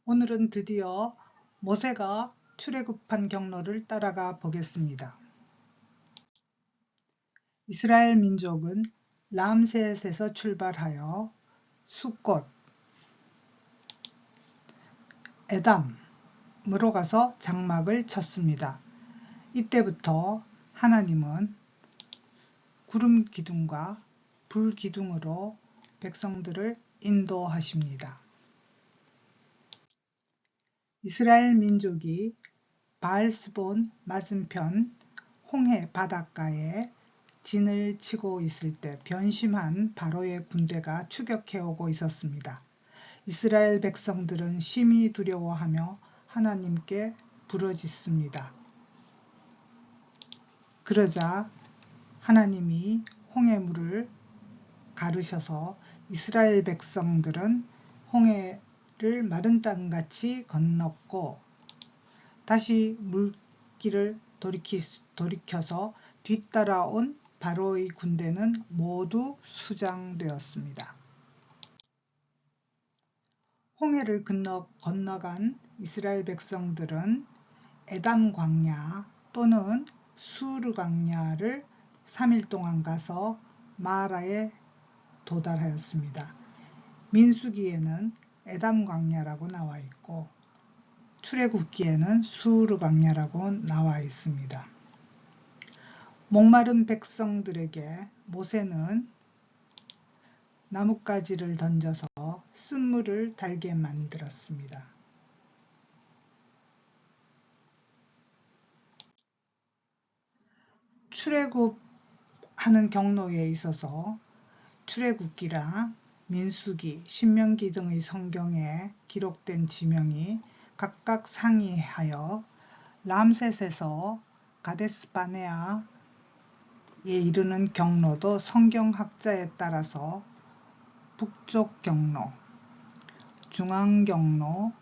오늘은 드디어 모세가 출애굽한 경로를 따라가 보겠습니다. 이스라엘 민족은 람셋에서 출발하여 숫곳, 에담으로 가서 장막을 쳤습니다. 이때부터 하나님은 구름 기둥과 불 기둥으로 백성들을 인도하십니다. 이스라엘 민족이 바알스본 맞은편 홍해 바닷가에 진을 치고 있을 때 변심한 바로의 군대가 추격해오고 있었습니다. 이스라엘 백성들은 심히 두려워하며 하나님께 부르짖습니다. 그러자 하나님이 홍해물을 가르셔서 이스라엘 백성들은 홍해를 마른 땅같이 건넜고 다시 물길을 돌이켜서 뒤따라온 바로의 군대는 모두 수장되었습니다. 홍해를 건너간 이스라엘 백성들은 에담 광야 또는 수르 광야를 3일 동안 가서 마라에 도달하였습니다. 민수기에는 에담 광야라고 나와 있고 출애굽기에는 수르 광야라고 나와 있습니다. 목마른 백성들에게 모세는 나뭇가지를 던져서 쓴물을 달게 만들었습니다. 출애굽하는 경로에 있어서 출애굽기랑 민수기, 신명기 등의 성경에 기록된 지명이 각각 상이하여 람셋에서 가데스바네아에 이르는 경로도 성경학자에 따라서 북쪽 경로, 중앙 경로,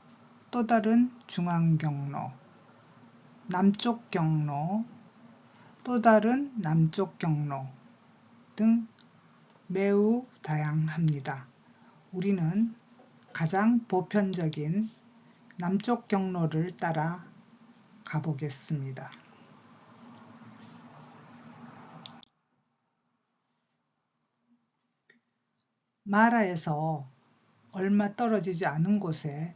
또 다른 중앙 경로, 남쪽 경로, 또 다른 남쪽 경로 등 매우 다양합니다. 우리는 가장 보편적인 남쪽 경로를 따라 가보겠습니다. 마라에서 얼마 떨어지지 않은 곳에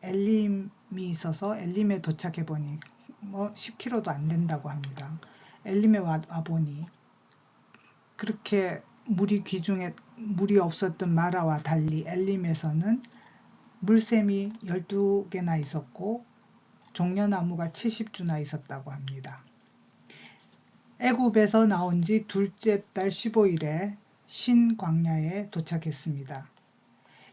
엘림이 있어서 엘림에 도착해 보니 10km도 안 된다고 합니다. 엘림에 와보니 그렇게 물이 없었던 마라와 달리 엘림에서는 물샘이 12개나 있었고 종려나무가 70주나 있었다고 합니다. 애굽에서 나온 지 둘째 달 15일에 신광야에 도착했습니다.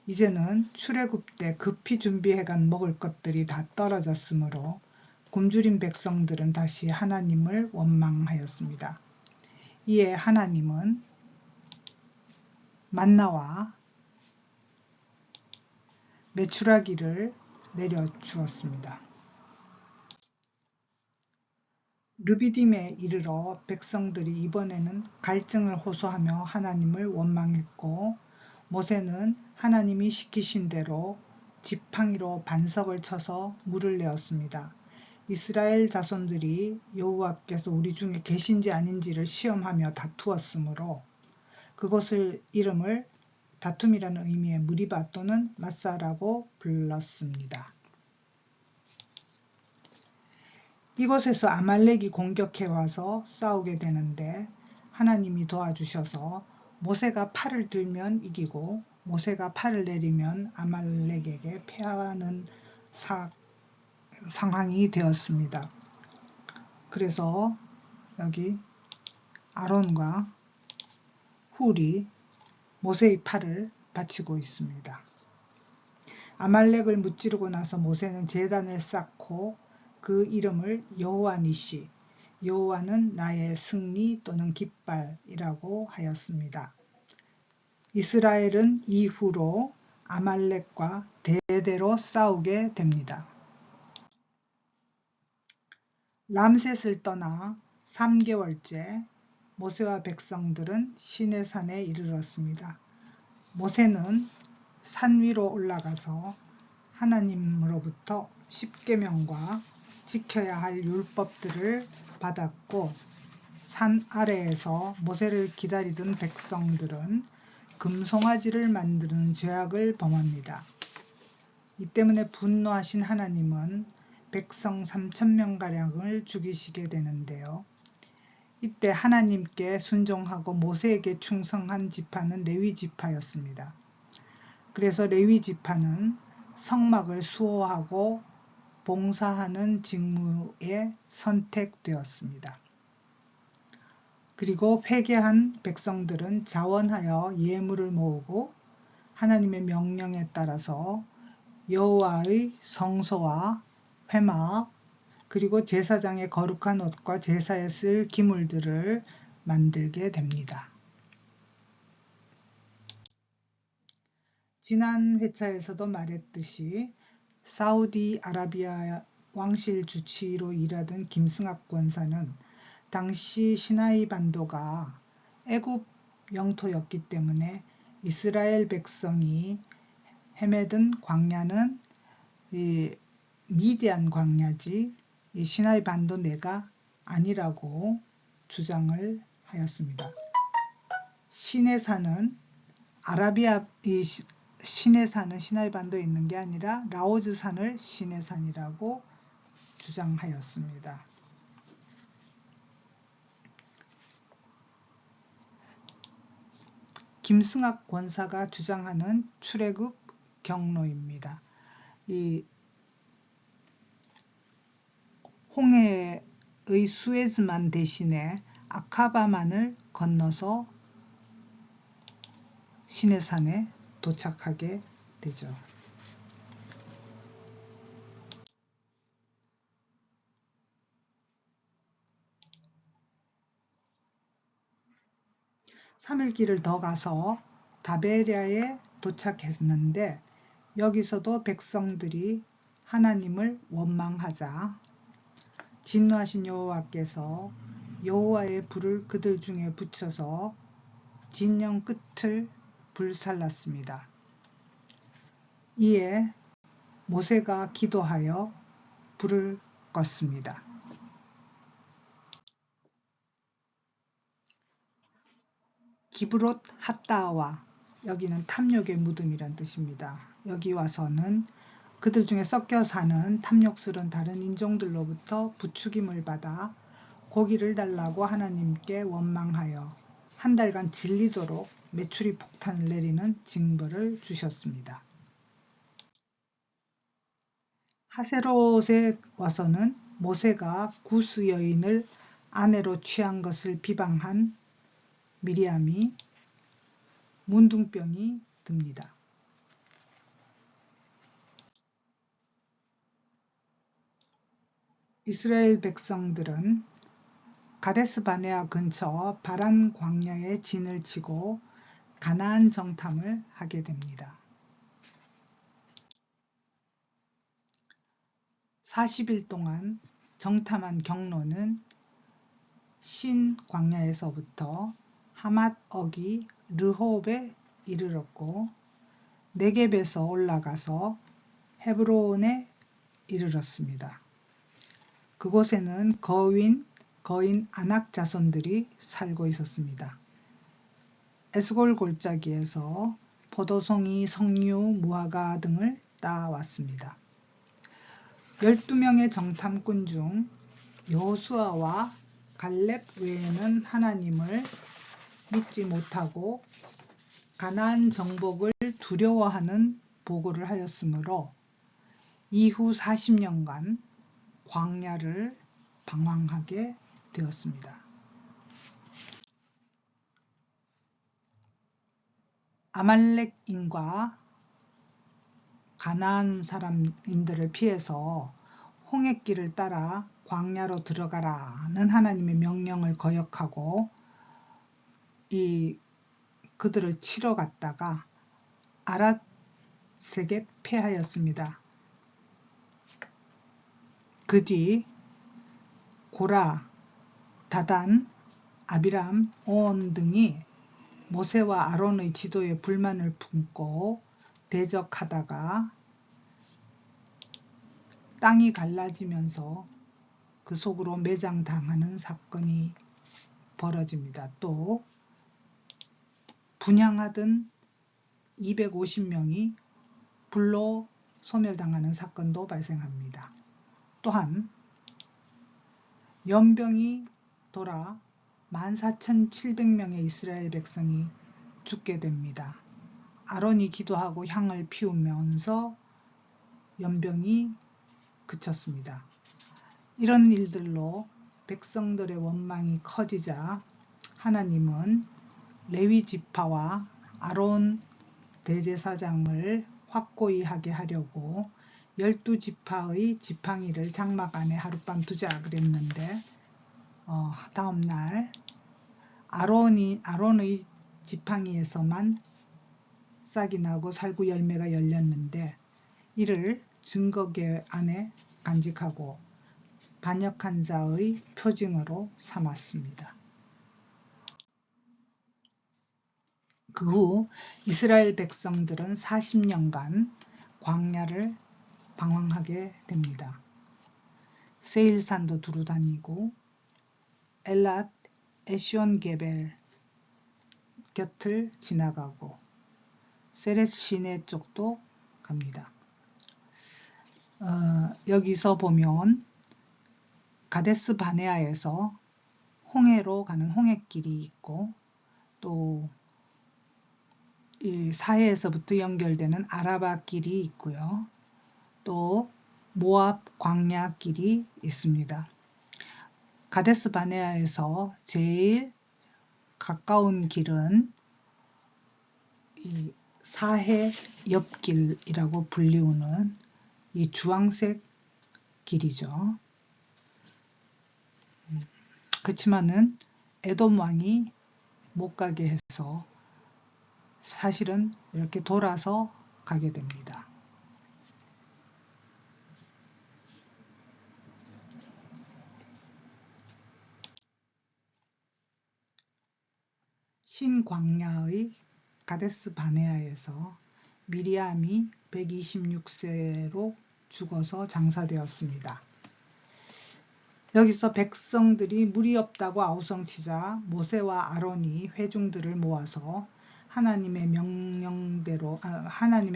이제는 출애굽 때 급히 준비해간 먹을 것들이 다 떨어졌으므로 굶주린 백성들은 다시 하나님을 원망하였습니다. 이에 하나님은 만나와 메추라기를 내려주었습니다. 르비딤에 이르러 백성들이 이번에는 갈증을 호소하며 하나님을 원망했고 모세는 하나님이 시키신 대로 지팡이로 반석을 쳐서 물을 내었습니다. 이스라엘 자손들이 여호와께서 우리 중에 계신지 아닌지를 시험하며 다투었으므로 그곳을 이름을 다툼이라는 의미의 무리바 또는 마사라고 불렀습니다. 이곳에서 아말렉이 공격해와서 싸우게 되는데 하나님이 도와주셔서 모세가 팔을 들면 이기고 모세가 팔을 내리면 아말렉에게 패하는 상황이 되었습니다. 그래서 여기 아론과 훌이 모세의 팔을 받치고 있습니다. 아말렉을 무찌르고 나서 모세는 제단을 쌓고 그 이름을 여호와 니시, 여호와는 나의 승리 또는 깃발이라고 하였습니다. 이스라엘은 이후로 아말렉과 대대로 싸우게 됩니다. 람셋을 떠나 3개월째 모세와 백성들은 시내산에 이르렀습니다. 모세는 산 위로 올라가서 하나님으로부터 십계명과 지켜야 할 율법들을 받았고 산 아래에서 모세를 기다리던 백성들은 금송아지를 만드는 죄악을 범합니다. 이 때문에 분노하신 하나님은 백성 3,000명가량을 죽이시게 되는데요. 이때 하나님께 순종하고 모세에게 충성한 지파는 레위 지파였습니다. 그래서 레위 지파는 성막을 수호하고 봉사하는 직무에 선택되었습니다. 그리고 회개한 백성들은 자원하여 예물을 모으고 하나님의 명령에 따라서 여호와의 성소와 회막 그리고 제사장의 거룩한 옷과 제사에 쓸 기물들을 만들게 됩니다. 지난 회차에서도 말했듯이 사우디아라비아 왕실 주치의로 일하던 김승학 권사는 당시 시나이 반도가 애굽 영토였기 때문에 이스라엘 백성이 헤매던 광야는 미디안 광야지 시나이 반도 내가 아니라고 주장을 하였습니다. 신의 산은 신의 산은 시나이 반도에 있는 게 아니라 라오즈 산을 신의 산이라고 주장하였습니다. 김승학 권사가 주장하는 출애굽 경로입니다. 이 홍해의 수에즈만 대신에 아카바만을 건너서 시내산에 도착하게 되죠. (3일) 더 가서 다베랴에 도착했는데 여기서도 백성들이 하나님을 원망하자 진노하신 여호와께서 여호와의 불을 그들 중에 붙여서 진영 끝을 불살랐습니다. 이에 모세가 기도하여 불을 껐습니다. 기브롯 핫다와 여기는 탐욕의 무덤이란 뜻입니다. 여기 와서는 그들 중에 섞여 사는 탐욕스러운 다른 인종들로부터 부추김을 받아 고기를 달라고 하나님께 원망하여 한 달간 질리도록 메추리 폭탄을 내리는 징벌을 주셨습니다. 하세롯에 와서는 모세가 구스 여인을 아내로 취한 것을 비방한 미리암이 문둥병이 듭니다. 이스라엘 백성들은 가데스 바네아 근처 바란 광야에 진을 치고 가나안 정탐을 하게 됩니다. 40일 동안 정탐한 경로는 신 광야에서부터 하맛 어기 르홉에 이르렀고 네겝에서 올라가서 헤브론에 이르렀습니다. 그곳에는 거인 아낙 자손들이 살고 있었습니다. 에스골 골짜기에서 포도송이, 석류, 무화과 등을 따왔습니다. 12명의 정탐꾼 중 여호수아와 갈렙 외에는 하나님을 믿지 못하고 가나안 정복을 두려워하는 보고를 하였으므로 이후 40년간 광야를 방황하게 되었습니다. 아말렉인과 가나안 사람인들을 피해서 홍해길을 따라 광야로 들어가라는 하나님의 명령을 거역하고 그들을 치러 갔다가 아랏색에 패하였습니다. 그 뒤 고라, 다단, 아비람, 온 등이 모세와 아론의 지도에 불만을 품고 대적하다가 땅이 갈라지면서 그 속으로 매장당하는 사건이 벌어집니다. 또 분향하던 250명이 불로 소멸당하는 사건도 발생합니다. 또한 연병이 돌아 14,700명의 이스라엘 백성이 죽게 됩니다. 아론이 기도하고 향을 피우면서 연병이 그쳤습니다. 이런 일들로 백성들의 원망이 커지자 하나님은 레위 지파와 아론 대제사장을 확고히 하게 하려고 12지파의 지팡이를 장막 안에 하룻밤 두자 그랬는데 다음날 아론의 지팡이에서만 싹이 나고 살구 열매가 열렸는데 이를 증거궤 안에 간직하고 반역한 자의 표징으로 삼았습니다. 그 후 이스라엘 백성들은 40년간 광야를 방황하게 됩니다. 세일산도 두루 다니고 엘랏 에시온게벨 곁을 지나가고 세렛 시내 쪽도 갑니다. 여기서 보면 가데스 바네아에서 홍해로 가는 홍해길이 있고 또 이 사해에서부터 연결되는 아라바 길이 있고요. 또 모압 광야 길이 있습니다. 가데스 바네아에서 제일 가까운 길은 이 사해 옆길이라고 불리우는 이 주황색 길이죠. 그렇지만은 에돔 왕이 못 가게 해서 사실은 이렇게 돌아서 가게 됩니다. 신광야의 가데스 바네아에서 미리암이 126세로 죽어서 장사되었습니다. 여기서 백성들이 물이 없다고 아우성치자 모세와 아론이 회중들을 모아서 하나님의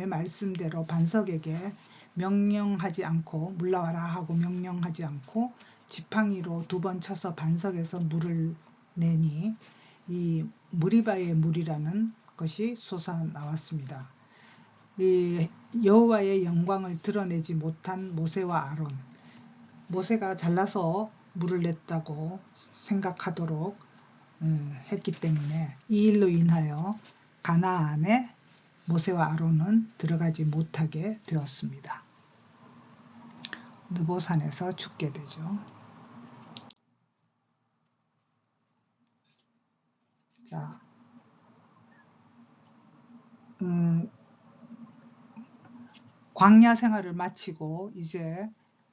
말씀대로 반석에게 명령하지 않고 물러와라 하고 명령하지 않고 지팡이로 2번 쳐서 반석에서 물을 내니 이 무리바의 물이라는 것이 솟아나왔습니다. 이 여호와의 영광을 드러내지 못한 모세와 아론, 모세가 잘나서 물을 냈다고 생각하도록 했기 때문에 이 일로 인하여 가나안에 모세와 아론은 들어가지 못하게 되었습니다. 느보산에서 죽게 되죠. 자, 광야 생활을 마치고 이제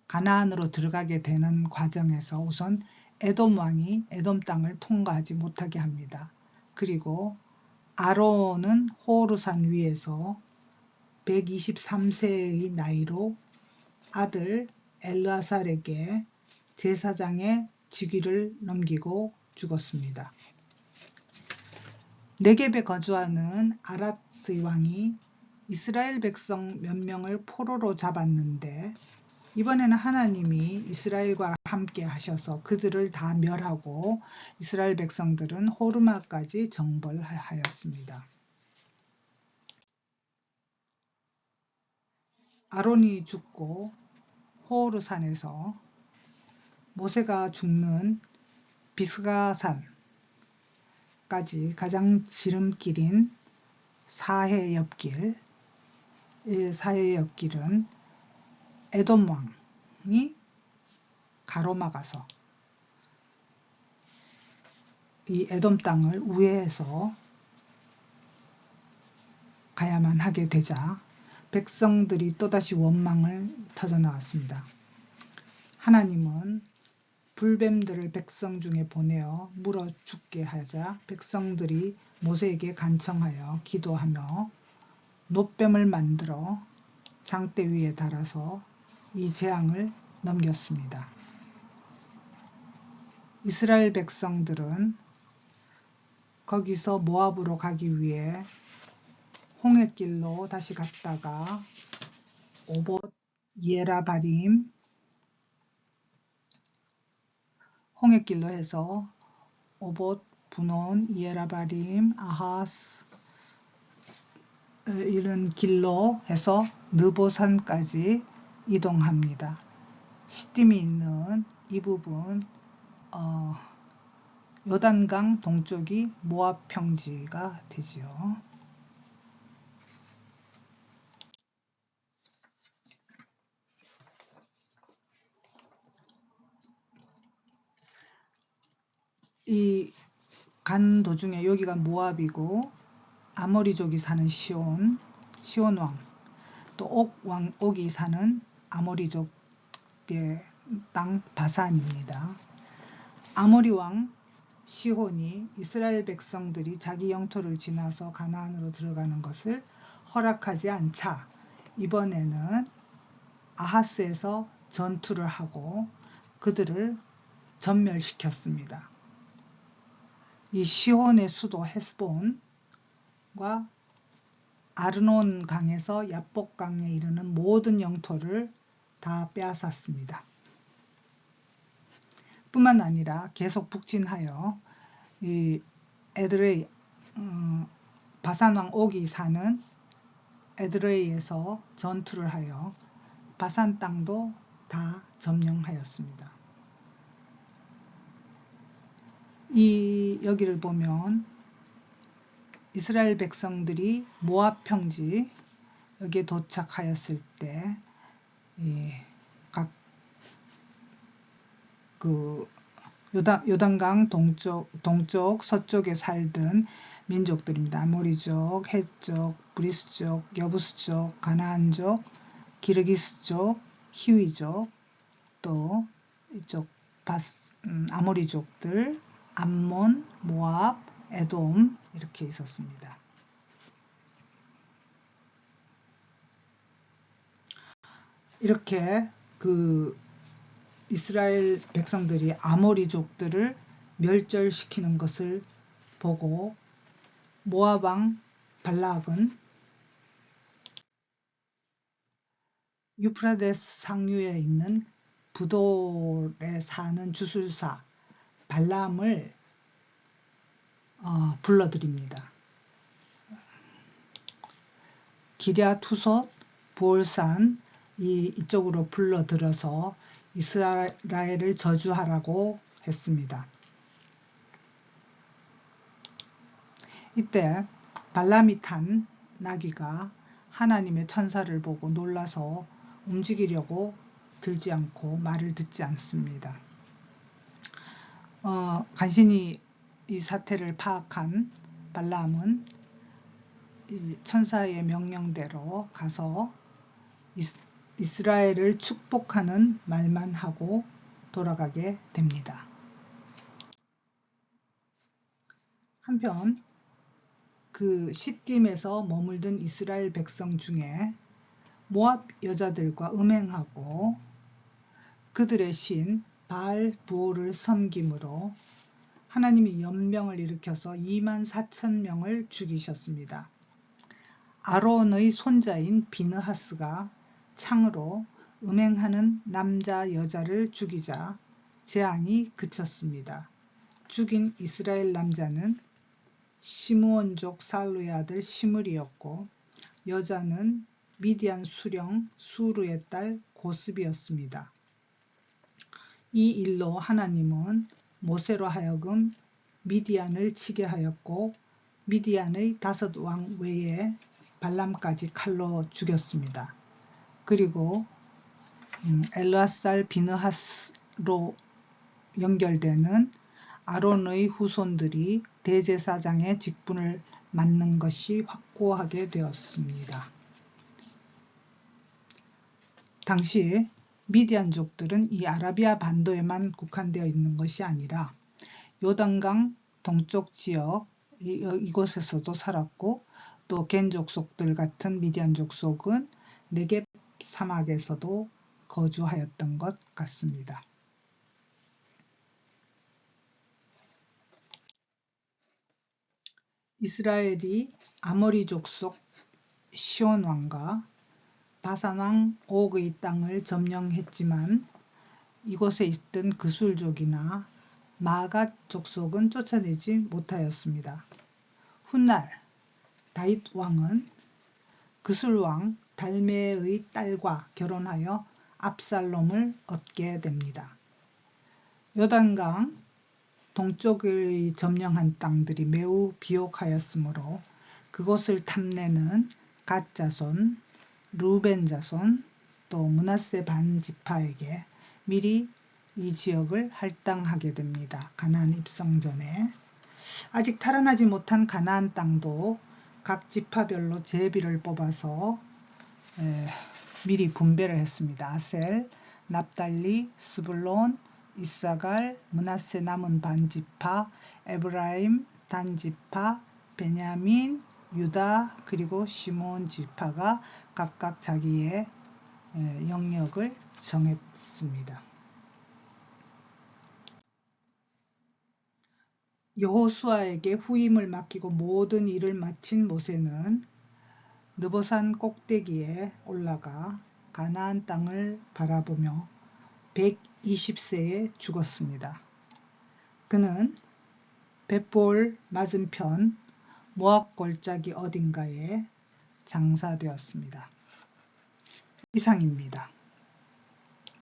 가나안으로 들어가게 되는 과정에서 우선 에돔 왕이 에돔 땅을 통과하지 못하게 합니다. 그리고 아론은 호르산 위에서 123세의 나이로 아들 엘르아살에게 제사장의 직위를 넘기고 죽었습니다. 네겝에 거주하는 아랏의 왕이 이스라엘 백성 몇 명을 포로로 잡았는데 이번에는 하나님이 이스라엘과 함께 하셔서 그들을 다 멸하고 이스라엘 백성들은 호르마까지 정벌하였습니다. 아론이 죽고 호르산에서 모세가 죽는 비스가산까지 가장 지름길인 사해 옆길, 사해 옆길은 에돔 왕이 가로막아서 이 에돔 땅을 우회해서 가야만 하게 되자 백성들이 또다시 원망을 터져나왔습니다. 하나님은 불뱀들을 백성 중에 보내어 물어 죽게 하자 백성들이 모세에게 간청하여 기도하며 놋뱀을 만들어 장대 위에 달아서 이 재앙을 넘겼습니다. 이스라엘 백성들은 거기서 모압으로 가기 위해 홍해길로 다시 갔다가 오봇, 예라바림, 홍해길로 해서 오봇, 분온, 예라바림, 아하스 이런 길로 해서 느보산까지 이동합니다. 시딤이 있는 이 부분 요단강 동쪽이 모압 평지가 되지요. 이 간 도중에 여기가 모압이고 아모리족이 사는 시온 왕, 또 옥이 사는 아모리족의 땅 바산입니다. 아모리 왕 시혼이 이스라엘 백성들이 자기 영토를 지나서 가나안으로 들어가는 것을 허락하지 않자 이번에는 아하스에서 전투를 하고 그들을 전멸시켰습니다. 이 시혼의 수도 헤스본과 아르논 강에서 야복 강에 이르는 모든 영토를 다 빼앗았습니다. 뿐만 아니라 계속 북진하여 이 에드레이 바산왕 옥이 사는 에드레이에서 전투를 하여 바산 땅도 다 점령하였습니다. 여기를 보면 이스라엘 백성들이 모압 평지 여기에 도착하였을 때 각 요단강 동쪽 서쪽에 살던 민족들입니다. 아모리족, 헷족, 브리스족, 여부스족, 가나안족, 기르기스족, 히위족, 또 이쪽 아모리족들, 암몬, 모압, 에돔 이렇게 있었습니다. 이렇게 이스라엘 백성들이 아모리족들을 멸절시키는 것을 보고 모압 왕 발락은 유프라데스 상류에 있는 부돌에 사는 주술사 발람을 불러들입니다. 기랴투솥, 부올산 이쪽으로 불러들어서 이스라엘을 저주하라고 했습니다. 이때 발람이 탄 나귀가 하나님의 천사를 보고 놀라서 움직이려고 들지 않고 말을 듣지 않습니다. 간신히 이 사태를 파악한 발람은 이 천사의 명령대로 가서 이스라엘을 축복하는 말만 하고 돌아가게 됩니다. 한편 시딤에서 머물던 이스라엘 백성 중에 모압 여자들과 음행하고 그들의 신 바알부올을 섬김으로 하나님이 연병을 일으켜서 24,000명을 죽이셨습니다. 아론의 손자인 비느하스가 창으로 음행하는 남자 여자를 죽이자 재앙이 그쳤습니다. 죽인 이스라엘 남자는 시므온족 살루의 아들 시므리였고 여자는 미디안 수령 수르의 딸 고스비였습니다. 이 일로 하나님은 모세로 하여금 미디안을 치게 하였고 미디안의 5왕 외에 발람까지 칼로 죽였습니다. 그리고 엘르앗살 비느하스로 연결되는 아론의 후손들이 대제사장의 직분을 맡는 것이 확고하게 되었습니다. 당시 미디안족들은 이 아라비아 반도에만 국한되어 있는 것이 아니라 요단강 동쪽 지역 이곳에서도 살았고 또 겐 족속들 같은 미디안 족속은 네겝 사막에서도 거주하였던 것 같습니다. 이스라엘이 아모리족 속 시온 왕과 바산 왕 옥의 땅을 점령했지만 이곳에 있던 그술족이나 마갓 족속은 쫓아내지 못하였습니다. 훗날 다윗 왕은 그술 왕 달메의 딸과 결혼하여 압살롬을 얻게 됩니다. 요단강 동쪽의 점령한 땅들이 매우 비옥하였으므로 그곳을 탐내는 갓 자손, 루벤 자손, 또 므낫세 반 지파에게 미리 이 지역을 할당하게 됩니다. 가나안 입성 전에. 아직 탈환하지 못한 가나안 땅도 각 지파별로 제비를 뽑아서 미리 분배를 했습니다. 아셀, 납달리, 스불론, 이사갈, 므낫세 남은 반지파, 에브라임, 단지파, 베냐민, 유다, 그리고 시몬 지파가 각각 자기의 영역을 정했습니다. 여호수아에게 후임을 맡기고 모든 일을 마친 모세는 느보산 꼭대기에 올라가 가나안 땅을 바라보며 120세에 죽었습니다. 그는 벳볼 맞은편 모압 골짜기 어딘가에 장사되었습니다. 이상입니다.